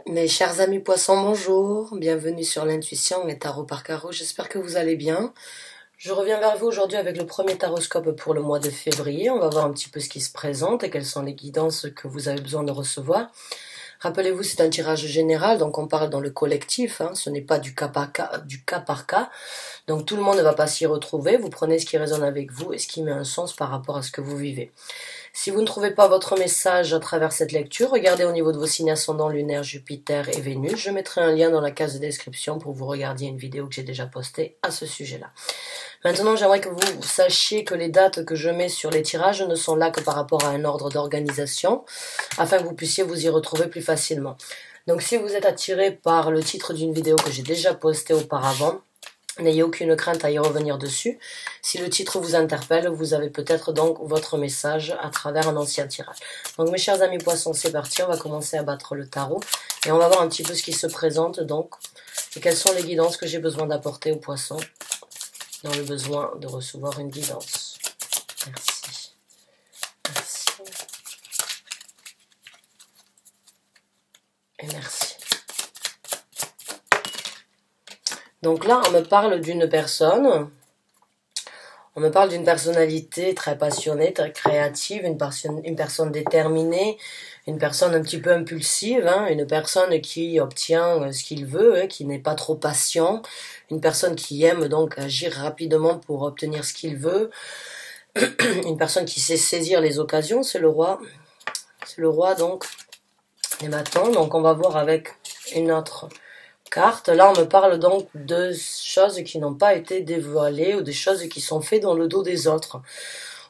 Mes chers amis poissons, bonjour, bienvenue sur l'intuition et tarot par carreau, j'espère que vous allez bien. Je reviens vers vous aujourd'hui avec le premier taroscope pour le mois de février. On va voir un petit peu ce qui se présente et quelles sont les guidances que vous avez besoin de recevoir. Rappelez-vous, c'est un tirage général, donc on parle dans le collectif, ce n'est pas du cas par cas. Donc tout le monde ne va pas s'y retrouver, vous prenez ce qui résonne avec vous et ce qui met un sens par rapport à ce que vous vivez. Si vous ne trouvez pas votre message à travers cette lecture, regardez au niveau de vos signes ascendants lunaire, Jupiter et Vénus. Je mettrai un lien dans la case de description pour que vous regardiez une vidéo que j'ai déjà postée à ce sujet-là. Maintenant, j'aimerais que vous sachiez que les dates que je mets sur les tirages ne sont là que par rapport à un ordre d'organisation, afin que vous puissiez vous y retrouver plus facilement. Donc si vous êtes attiré par le titre d'une vidéo que j'ai déjà postée auparavant, n'ayez aucune crainte à y revenir dessus. Si le titre vous interpelle, vous avez peut-être donc votre message à travers un ancien tirage. Donc mes chers amis poissons, c'est parti, on va commencer à battre le tarot et on va voir un petit peu ce qui se présente donc et quelles sont les guidances que j'ai besoin d'apporter aux poissons dans le besoin de recevoir une guidance. Merci. Merci. Et merci. Donc là, on me parle d'une personne, on me parle d'une personnalité très passionnée, très créative, une personne déterminée, une personne un petit peu impulsive, une personne qui obtient ce qu'il veut, qui n'est pas trop patient, une personne qui aime donc agir rapidement pour obtenir ce qu'il veut, une personne qui sait saisir les occasions, c'est le roi donc des bâtons. Donc on va voir avec une autre carte. Là, on me parle donc de choses qui n'ont pas été dévoilées ou des choses qui sont faites dans le dos des autres.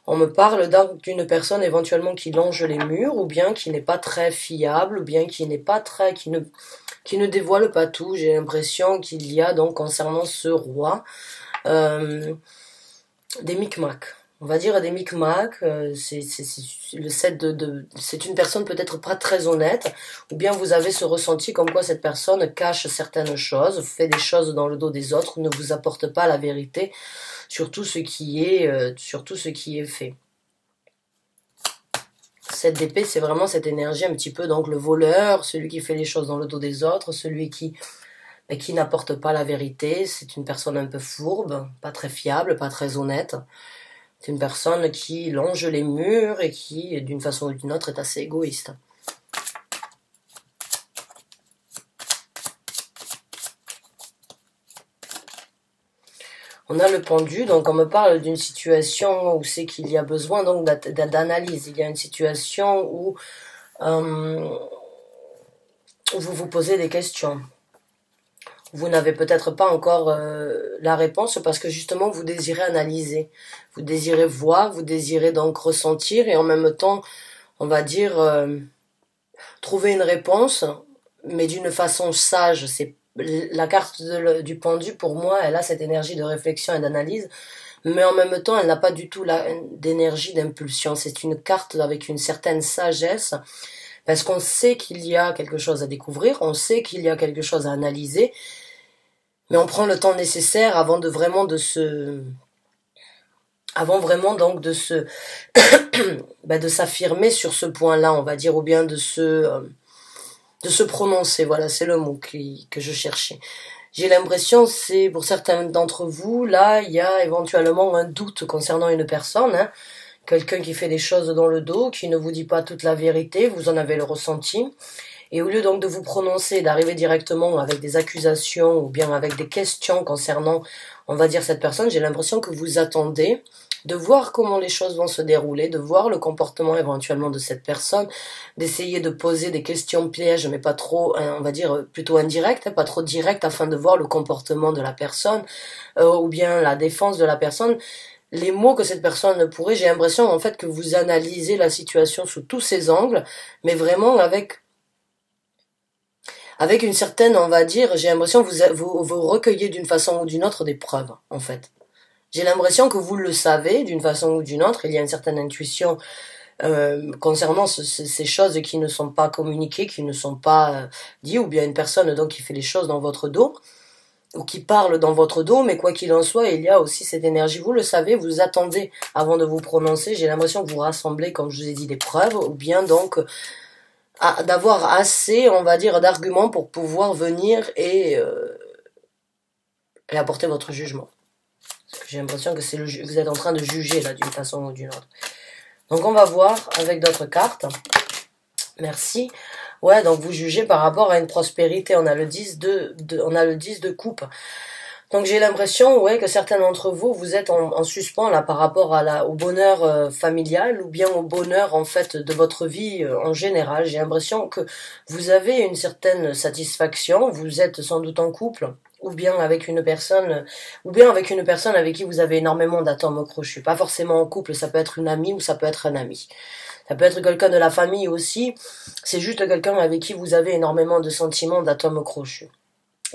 On me parle donc d'une personne éventuellement qui longe les murs ou bien qui n'est pas très fiable ou bien qui n'est pas très, qui ne dévoile pas tout. J'ai l'impression qu'il y a donc concernant ce roi des micmacs. On va dire des micmacs, c'est une personne peut-être pas très honnête, ou bien vous avez ce ressenti comme quoi cette personne cache certaines choses, fait des choses dans le dos des autres, ne vous apporte pas la vérité sur tout ce qui est fait. Cette d'épée, c'est vraiment cette énergie un petit peu, donc le voleur, celui qui fait les choses dans le dos des autres, celui qui n'apporte pas la vérité, c'est une personne un peu fourbe, pas très fiable, pas très honnête. C'est une personne qui longe les murs et qui, d'une façon ou d'une autre, est assez égoïste. On a le pendu, donc on me parle d'une situation où c'est qu'il y a besoin donc d'analyse. Il y a une situation où vous vous posez des questions. Vous n'avez peut-être pas encore la réponse parce que justement vous désirez analyser, vous désirez voir, vous désirez donc ressentir et en même temps, on va dire, trouver une réponse, mais d'une façon sage. C'est la carte du pendu, pour moi, elle a cette énergie de réflexion et d'analyse, mais en même temps, elle n'a pas du tout d'énergie d'impulsion. C'est une carte avec une certaine sagesse, parce qu'on sait qu'il y a quelque chose à découvrir, on sait qu'il y a quelque chose à analyser, mais on prend le temps nécessaire avant vraiment de s'affirmer sur ce point-là, on va dire, ou bien de se prononcer. Voilà, c'est le mot que je cherchais. J'ai l'impression, c'est pour certains d'entre vous, là, il y a éventuellement un doute concernant une personne, quelqu'un qui fait des choses dans le dos, qui ne vous dit pas toute la vérité, vous en avez le ressenti. Et au lieu donc de vous prononcer, d'arriver directement avec des accusations ou bien avec des questions concernant, on va dire, cette personne, j'ai l'impression que vous attendez de voir comment les choses vont se dérouler, de voir le comportement éventuellement de cette personne, d'essayer de poser des questions pièges, mais pas trop, on va dire, plutôt indirectes, pas trop directes, afin de voir le comportement de la personne, ou bien la défense de la personne. Les mots que cette personne pourrait, j'ai l'impression en fait que vous analysez la situation sous tous ses angles, mais vraiment avec une certaine, on va dire, j'ai l'impression que vous recueillez d'une façon ou d'une autre des preuves, en fait. J'ai l'impression que vous le savez d'une façon ou d'une autre, il y a une certaine intuition concernant ces choses qui ne sont pas communiquées, qui ne sont pas dites, ou bien une personne donc qui fait les choses dans votre dos, ou qui parle dans votre dos, mais quoi qu'il en soit, il y a aussi cette énergie, vous le savez, vous attendez avant de vous prononcer, j'ai l'impression que vous rassemblez, comme je vous ai dit, des preuves, ou bien donc d'avoir assez, on va dire, d'arguments pour pouvoir venir et apporter votre jugement. Parce que j'ai l'impression que vous êtes en train de juger là d'une façon ou d'une autre. Donc on va voir avec d'autres cartes. Merci. Ouais, donc vous jugez par rapport à une prospérité. On a le 10 de coupe. Donc j'ai l'impression, ouais, que certains d'entre vous, vous êtes en suspens là par rapport au bonheur familial ou bien au bonheur en fait de votre vie en général. J'ai l'impression que vous avez une certaine satisfaction. Vous êtes sans doute en couple ou bien avec une personne avec qui vous avez énormément d'atomes crochus. Pas forcément en couple, ça peut être une amie ou ça peut être un ami. Ça peut être quelqu'un de la famille aussi. C'est juste quelqu'un avec qui vous avez énormément de sentiments d'atomes crochus.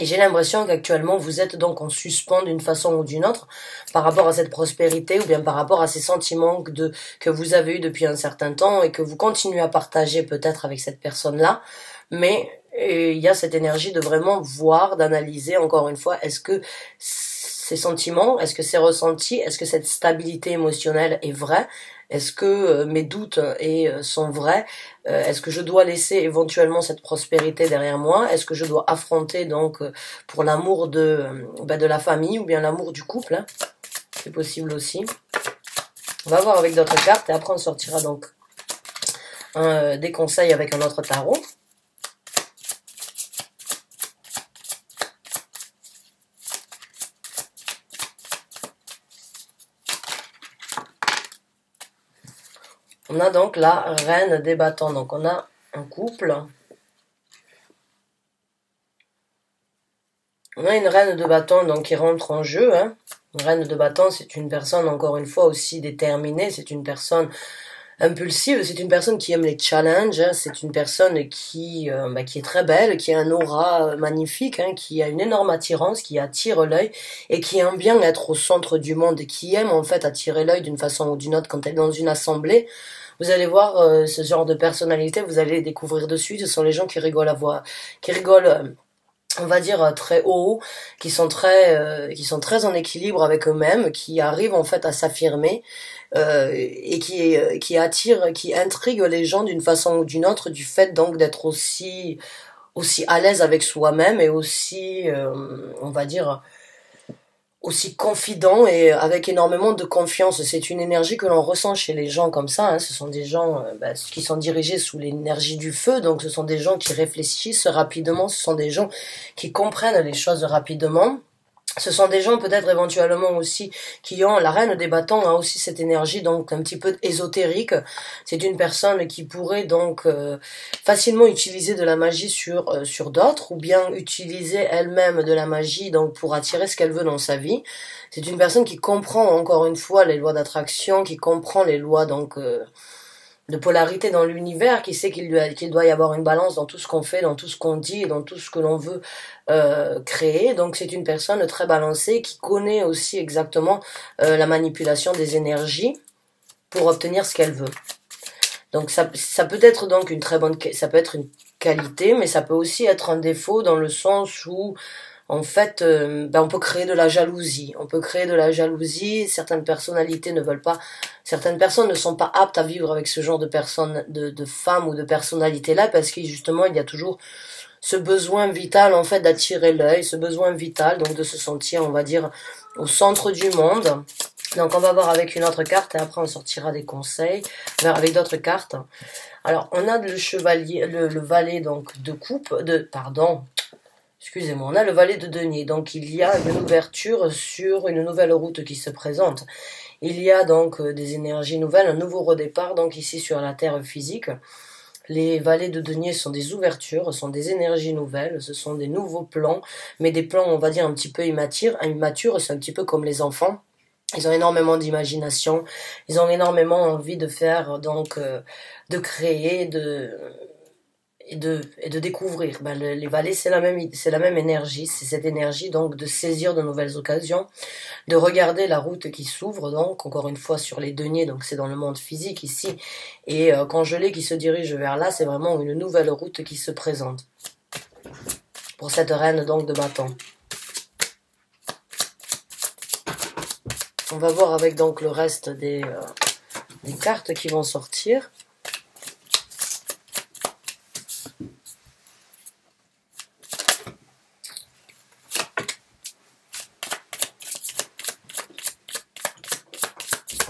Et j'ai l'impression qu'actuellement, vous êtes donc en suspens d'une façon ou d'une autre par rapport à cette prospérité ou bien par rapport à ces sentiments que vous avez eus depuis un certain temps et que vous continuez à partager peut-être avec cette personne-là. Mais il y a cette énergie de vraiment voir, d'analyser encore une fois, est-ce que ces sentiments, est-ce que ces ressentis, est-ce que cette stabilité émotionnelle est vraie? Est-ce que mes doutes sont vrais? Est-ce que je dois laisser éventuellement cette prospérité derrière moi? Est-ce que je dois affronter donc pour l'amour de la famille ou bien l'amour du couple, hein? C'est possible aussi. On va voir avec d'autres cartes et après on sortira donc des conseils avec un autre tarot. On a donc la reine des bâtons. Donc on a un couple. On a une reine de bâtons donc qui rentre en jeu. Hein. Une reine de bâtons, c'est une personne encore une fois aussi déterminée. C'est une personne impulsive. C'est une personne qui aime les challenges. Hein. C'est une personne qui est très belle, qui a un aura magnifique, hein, qui a une énorme attirance, qui attire l'œil et qui aime bien être au centre du monde, qui aime en fait attirer l'œil d'une façon ou d'une autre quand elle est dans une assemblée. Vous allez voir ce genre de personnalité, vous allez les découvrir de suite. Ce sont les gens qui rigolent on va dire très haut, qui sont très en équilibre avec eux-mêmes, qui arrivent en fait à s'affirmer et qui attirent, qui intriguent les gens d'une façon ou d'une autre, du fait donc d'être aussi à l'aise avec soi-même et aussi, on va dire, aussi confident et avec énormément de confiance. C'est une énergie que l'on ressent chez les gens comme ça. Hein. Ce sont des gens qui sont dirigés sous l'énergie du feu, donc ce sont des gens qui réfléchissent rapidement, ce sont des gens qui comprennent les choses rapidement. Ce sont des gens peut-être éventuellement aussi qui ont, la reine des bâtons a aussi cette énergie donc un petit peu ésotérique. C'est une personne qui pourrait donc facilement utiliser de la magie sur d'autres ou bien utiliser elle-même de la magie donc pour attirer ce qu'elle veut dans sa vie. C'est une personne qui comprend encore une fois les lois d'attraction, qui comprend les lois donc de polarité dans l'univers, qui sait qu'il doit y avoir une balance dans tout ce qu'on fait, dans tout ce qu'on dit et dans tout ce que l'on veut créer. Donc c'est une personne très balancée qui connaît aussi exactement la manipulation des énergies pour obtenir ce qu'elle veut. Donc ça peut être donc ça peut être une qualité, mais ça peut aussi être un défaut dans le sens où en fait, on peut créer de la jalousie. On peut créer de la jalousie. Certaines personnalités certaines personnes ne sont pas aptes à vivre avec ce genre de personnes, de femmes ou de personnalités-là, parce que justement, il y a toujours ce besoin vital, en fait, d'attirer l'œil, ce besoin vital, donc de se sentir, on va dire, au centre du monde. Donc, on va voir avec une autre carte et après, on sortira des conseils avec d'autres cartes. Alors, on a le chevalier, le valet, donc, excusez-moi, on a le valet de denier, donc il y a une ouverture sur une nouvelle route qui se présente. Il y a donc des énergies nouvelles, un nouveau redépart, donc ici sur la terre physique. Les valets de denier sont des ouvertures, sont des énergies nouvelles, ce sont des nouveaux plans, mais des plans, on va dire, un petit peu immatures, c'est un petit peu comme les enfants. Ils ont énormément d'imagination, ils ont énormément envie de faire, donc, de créer, et de découvrir. Les valets, c'est la même énergie, c'est cette énergie donc de saisir de nouvelles occasions, de regarder la route qui s'ouvre donc encore une fois sur les deniers, donc c'est dans le monde physique ici, et congelé qui se dirige vers là, c'est vraiment une nouvelle route qui se présente pour cette reine donc de bâton. On va voir avec donc le reste des cartes qui vont sortir.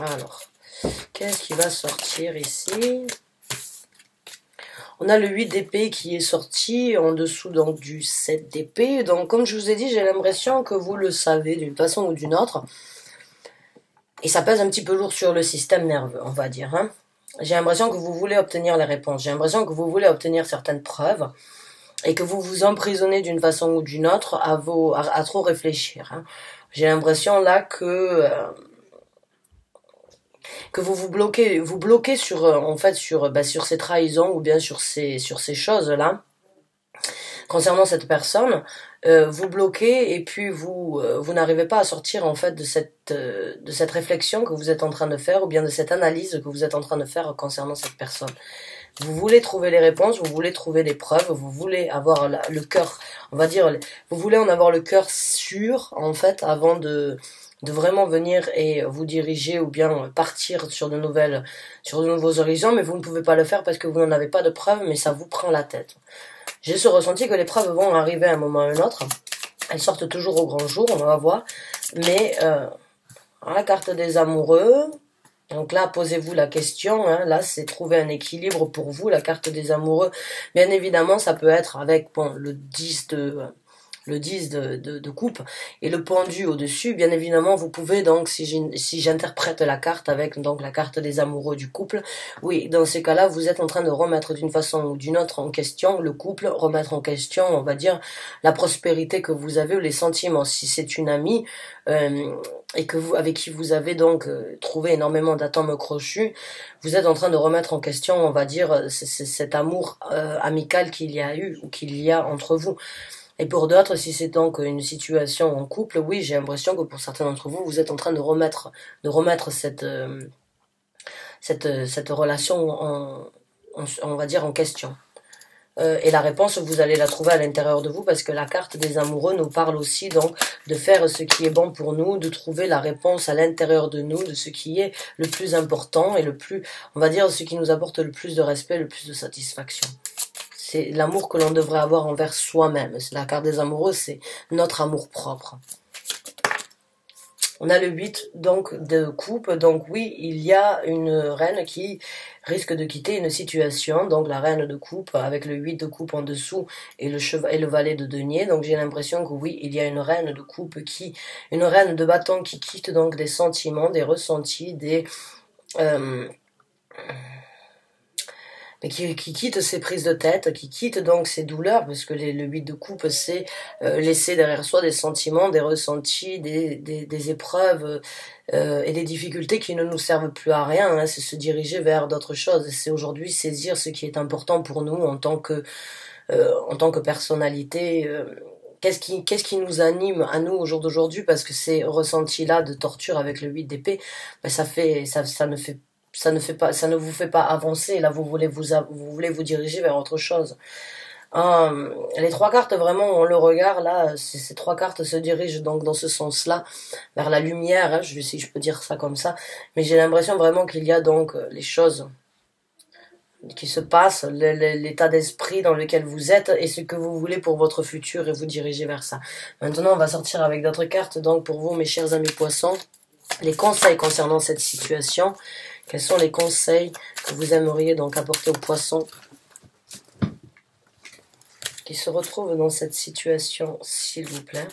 Alors, qu'est-ce qui va sortir ici? On a le 8 d'épée qui est sorti en dessous donc du 7 d'épée. Donc comme je vous ai dit, j'ai l'impression que vous le savez d'une façon ou d'une autre. Et ça pèse un petit peu lourd sur le système nerveux, on va dire. Hein. J'ai l'impression que vous voulez obtenir les réponses. J'ai l'impression que vous voulez obtenir certaines preuves. Et que vous vous emprisonnez d'une façon ou d'une autre à trop réfléchir. Hein. J'ai l'impression là que vous bloquez sur en fait sur ces trahisons ou bien sur ces choses là concernant cette personne. Vous bloquez et puis vous n'arrivez pas à sortir en fait de cette réflexion que vous êtes en train de faire ou bien de cette analyse que vous êtes en train de faire concernant cette personne. Vous voulez trouver les réponses, vous voulez trouver les preuves, vous voulez avoir le cœur, on va dire, vous voulez en avoir le cœur sûr, en fait, avant de vraiment venir et vous diriger ou bien partir sur de nouveaux horizons, mais vous ne pouvez pas le faire parce que vous n'en avez pas de preuves, mais ça vous prend la tête. J'ai ce ressenti que les preuves vont arriver à un moment ou à un autre. Elles sortent toujours au grand jour, on va voir. Mais, la carte des amoureux. Donc là, posez-vous la question, hein, là, c'est trouver un équilibre pour vous, la carte des amoureux. Bien évidemment, ça peut être avec le 10 de coupe et le pendu au-dessus. Bien évidemment, vous pouvez donc, si j'interprète la carte avec donc la carte des amoureux du couple, oui, dans ces cas-là, vous êtes en train de remettre d'une façon ou d'une autre en question le couple, remettre en question, on va dire, la prospérité que vous avez ou les sentiments. Si c'est une amie et que avec qui vous avez donc trouvé énormément d'atomes crochus, vous êtes en train de remettre en question, on va dire, cet amour amical qu'il y a eu ou qu'il y a entre vous. Et pour d'autres, si c'est donc une situation en couple, oui, j'ai l'impression que pour certains d'entre vous, vous êtes en train de remettre cette relation on va dire en question. Et la réponse, vous allez la trouver à l'intérieur de vous parce que la carte des amoureux nous parle aussi donc de faire ce qui est bon pour nous, de trouver la réponse à l'intérieur de nous, de ce qui est le plus important et le plus, on va dire, ce qui nous apporte le plus de respect, le plus de satisfaction. C'est l'amour que l'on devrait avoir envers soi-même. La carte des amoureux, c'est notre amour propre. On a le 8 donc de coupe. Donc oui, il y a une reine qui risque de quitter une situation. Donc la reine de coupe avec le 8 de coupe en dessous et le valet de denier. Donc j'ai l'impression que oui, il y a une reine de coupe une reine de bâton qui quitte donc des sentiments, des ressentis, mais qui quitte ses prises de tête, qui quitte donc ses douleurs, parce que le 8 de coupe, c'est laisser derrière soi des sentiments, des ressentis, des épreuves et des difficultés qui ne nous servent plus à rien, hein, c'est se diriger vers d'autres choses, c'est aujourd'hui saisir ce qui est important pour nous en tant que personnalité. Qu'est-ce qui nous anime à nous au jour d'aujourd'hui, parce que ces ressentis-là de torture avec le 8 d'épée, ben ça ne vous fait pas avancer. Là, vous voulez vous diriger vers autre chose. Les trois cartes, vraiment, on le regarde, là, ces trois cartes se dirigent donc dans ce sens-là, vers la lumière, hein, si je peux dire ça comme ça. Mais j'ai l'impression vraiment qu'il y a donc les choses qui se passent, l'état d'esprit dans lequel vous êtes et ce que vous voulez pour votre futur et vous diriger vers ça. Maintenant, on va sortir avec d'autres cartes. Donc, pour vous, mes chers amis poissons, les conseils concernant cette situation. Quels sont les conseils que vous aimeriez donc apporter aux poissons qui se retrouvent dans cette situation, s'il vous plaît?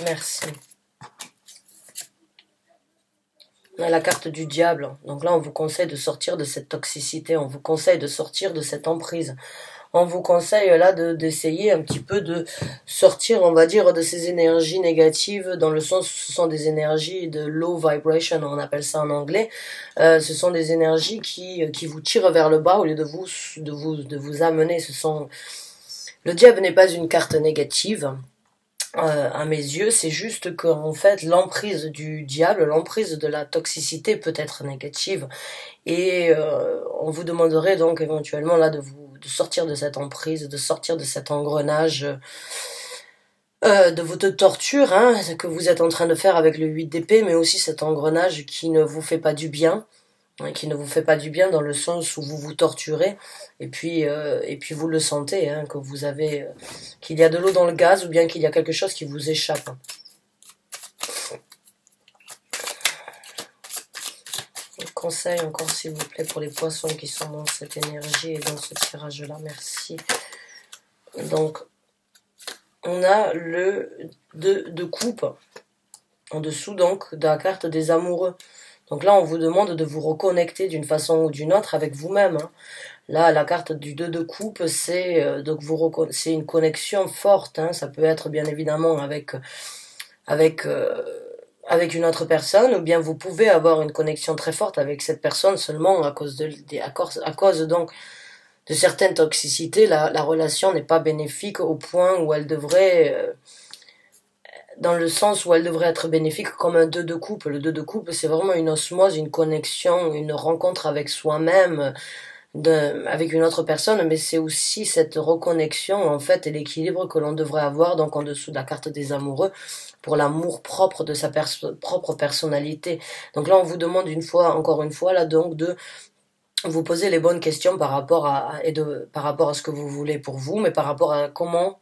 Merci. On a la carte du diable. Donc là, on vous conseille de sortir de cette toxicité. On vous conseille de sortir de cette emprise. On vous conseille là d'essayer un petit peu de sortir, on va dire, de ces énergies négatives, dans le sens où ce sont des énergies de low vibration, on appelle ça en anglais. Ce sont des énergies qui vous tirent vers le bas au lieu de vous amener. Le diable n'est pas une carte négative. À mes yeux, c'est juste qu'en fait, l'emprise du diable, l'emprise de la toxicité peut être négative. Et on vous demanderait donc éventuellement là de sortir de cette emprise, de sortir de cet engrenage de votre torture, hein, que vous êtes en train de faire avec le 8 d'épée, mais aussi cet engrenage qui ne vous fait pas du bien. hein, qui ne vous fait pas du bien dans le sens où vous vous torturez et puis vous le sentez, hein, que vous avez qu'il y a de l'eau dans le gaz ou bien qu'il y a quelque chose qui vous échappe. Conseil encore s'il vous plaît pour les poissons qui sont dans cette énergie et dans ce tirage là, merci. Donc on a le 2 de coupe en dessous donc de la carte des amoureux. Donc là on vous demande de vous reconnecter d'une façon ou d'une autre avec vous-même, hein. Là la carte du 2 de coupe c'est donc c'est une connexion forte, hein. Ça peut être bien évidemment avec une autre personne, ou bien vous pouvez avoir une connexion très forte avec cette personne seulement à cause à cause donc de certaines toxicités, la relation n'est pas bénéfique au point où elle devrait, dans le sens où elle devrait être bénéfique comme un 2 de coupe. Le 2 de coupe, c'est vraiment une osmose, une connexion, une rencontre avec soi-même, avec une autre personne, mais c'est aussi cette reconnexion, en fait, et l'équilibre que l'on devrait avoir, donc en dessous de la carte des amoureux, pour l'amour propre de sa propre personnalité. Donc là, on vous demande encore une fois, là, donc, de vous poser les bonnes questions par rapport par rapport à ce que vous voulez pour vous, mais par rapport à comment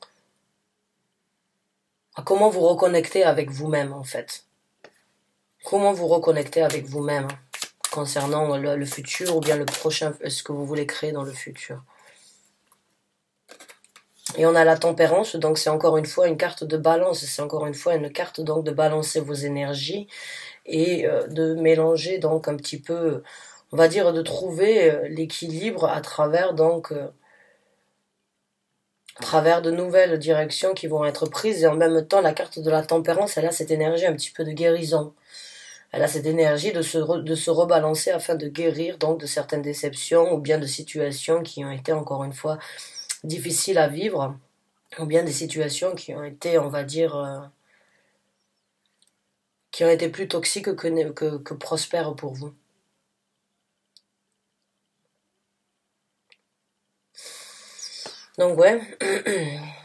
vous reconnecter avec vous-même, en fait. Comment vous reconnecter avec vous-même, hein, concernant le futur ou bien le prochain, ce que vous voulez créer dans le futur. Et on a la tempérance, donc c'est encore une fois une carte de balance, c'est encore une fois une carte donc de balancer vos énergies et de mélanger donc un petit peu, on va dire de trouver l'équilibre à travers donc à travers de nouvelles directions qui vont être prises, et en même temps la carte de la tempérance, elle a cette énergie un petit peu de guérison. Elle a cette énergie de se rebalancer afin de guérir donc de certaines déceptions ou bien de situations qui ont été encore une fois difficiles à vivre, ou bien des situations qui ont été, on va dire, qui ont été plus toxiques que prospères pour vous. Donc ouais,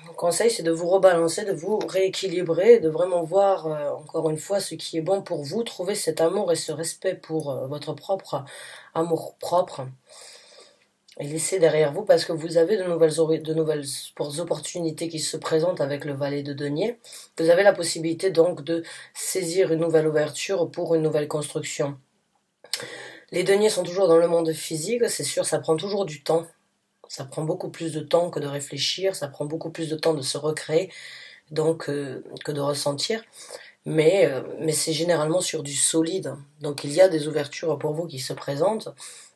mon conseil c'est de vous rebalancer, de vous rééquilibrer, de vraiment voir encore une fois ce qui est bon pour vous, trouver cet amour et ce respect pour votre propre amour propre et laisser derrière vous, parce que vous avez de nouvelles opportunités qui se présentent avec le valet de denier. Vous avez la possibilité donc de saisir une nouvelle ouverture pour une nouvelle construction. Les deniers sont toujours dans le monde physique, c'est sûr, ça prend toujours du temps. Ça prend beaucoup plus de temps que de réfléchir, ça prend beaucoup plus de temps de se recréer, donc que de ressentir. Mais c'est généralement sur du solide. Donc il y a des ouvertures pour vous qui se présentent.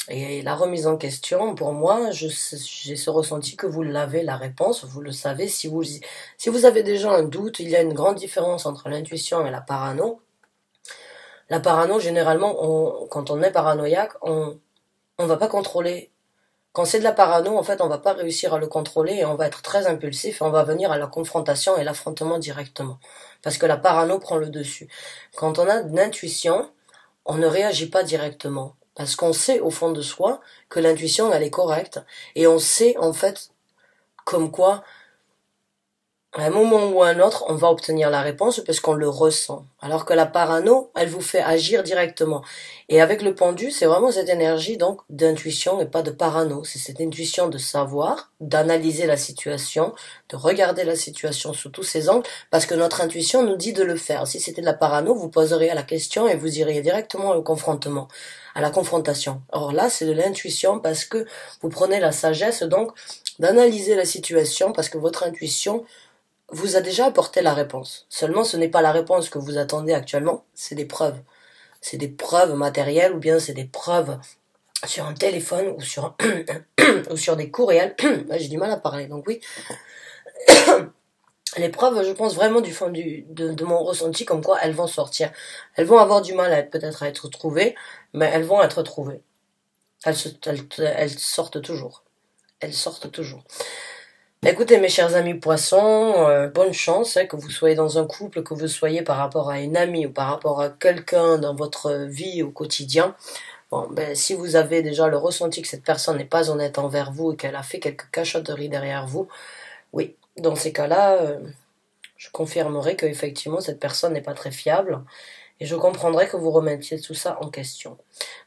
Et la remise en question, pour moi, j'ai ce ressenti que vous l'avez, la réponse, vous le savez. Si vous avez déjà un doute, il y a une grande différence entre l'intuition et la parano. La parano, généralement, quand on est paranoïaque, on va pas contrôler. Quand c'est de la parano, en fait, on va pas réussir à le contrôler et on va être très impulsif et on va venir à la confrontation et l'affrontement directement. Parce que la parano prend le dessus. Quand on a de l'intuition, on ne réagit pas directement. Parce qu'on sait au fond de soi que l'intuition, elle est correcte. Et on sait, en fait, comme quoi, à un moment ou à un autre, on va obtenir la réponse parce qu'on le ressent. Alors que la parano, elle vous fait agir directement. Et avec le pendu, c'est vraiment cette énergie donc d'intuition et pas de parano. C'est cette intuition de savoir, d'analyser la situation, de regarder la situation sous tous ses angles, parce que notre intuition nous dit de le faire. Si c'était de la parano, vous poseriez la question et vous iriez directement au confrontement, à la confrontation. Or là, c'est de l'intuition parce que vous prenez la sagesse donc d'analyser la situation, parce que votre intuition vous a déjà apporté la réponse. Seulement, ce n'est pas la réponse que vous attendez actuellement, c'est des preuves. C'est des preuves matérielles ou bien c'est des preuves sur un téléphone ou sur, ou sur des courriels. J'ai du mal à parler, donc oui. Les preuves, je pense vraiment du fond de mon ressenti, comme quoi elles vont sortir. Elles vont avoir du mal peut-être à être trouvées, mais elles vont être trouvées. Elles sortent toujours. Elles sortent toujours. Écoutez mes chers amis poissons, bonne chance, hein, que vous soyez dans un couple, que vous soyez par rapport à une amie ou par rapport à quelqu'un dans votre vie au quotidien. Bon, ben si vous avez déjà le ressenti que cette personne n'est pas honnête envers vous et qu'elle a fait quelques cachotteries derrière vous, oui, dans ces cas-là, je confirmerai qu'effectivement cette personne n'est pas très fiable et je comprendrai que vous remettiez tout ça en question.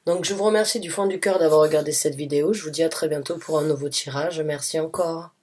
Donc je vous remercie du fond du cœur d'avoir regardé cette vidéo, je vous dis à très bientôt pour un nouveau tirage, merci encore.